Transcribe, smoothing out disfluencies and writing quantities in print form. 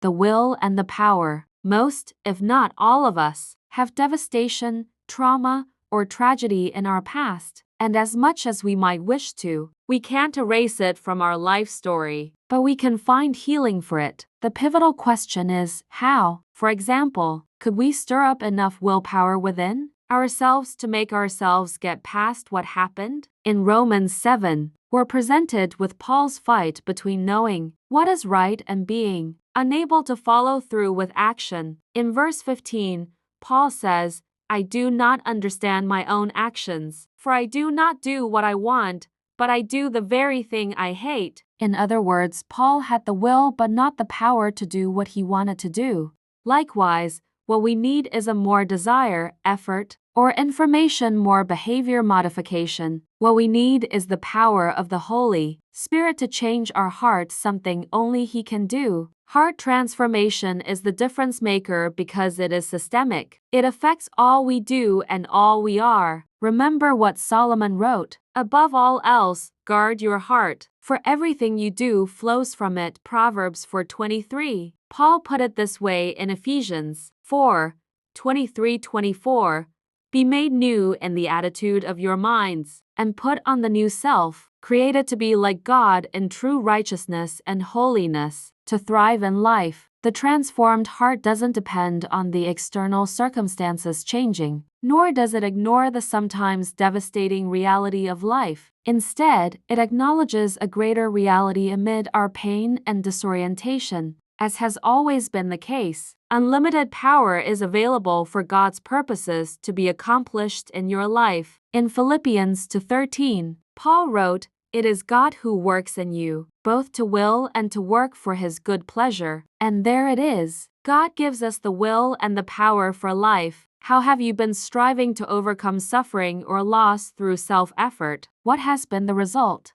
the will and the power. Most, if not all of us, have devastation, trauma, or tragedy in our past, and as much as we might wish to, we can't erase it from our life story. But we can find healing for it. The pivotal question is, how? For example, could we stir up enough willpower within ourselves to make ourselves get past what happened? In Romans 7, we're presented with Paul's fight between knowing what is right and being unable to follow through with action. In verse 15, Paul says, I do not understand my own actions, for I do not do what I want, but I do the very thing I hate. In other words, Paul had the will but not the power to do what he wanted to do. Likewise, what we need is a more desire, effort, or information, more behavior modification. What we need is the power of the Holy Spirit to change our heart, something only He can do. Heart transformation is the difference maker because it is systemic. It affects all we do and all we are. Remember what Solomon wrote, above all else, guard your heart, for everything you do flows from it. Proverbs 4:23. Paul put it this way in Ephesians 4:23-24. Be made new in the attitude of your minds, and put on the new self, created to be like God in true righteousness and holiness. To thrive in life, the transformed heart doesn't depend on the external circumstances changing, nor does it ignore the sometimes devastating reality of life. Instead, it acknowledges a greater reality amid our pain and disorientation. As has always been the case, unlimited power is available for God's purposes to be accomplished in your life. In Philippians 2:13, Paul wrote, It is God who works in you, both to will and to work for His good pleasure. And there it is. God gives us the will and the power for life. How have you been striving to overcome suffering or loss through self-effort? What has been the result?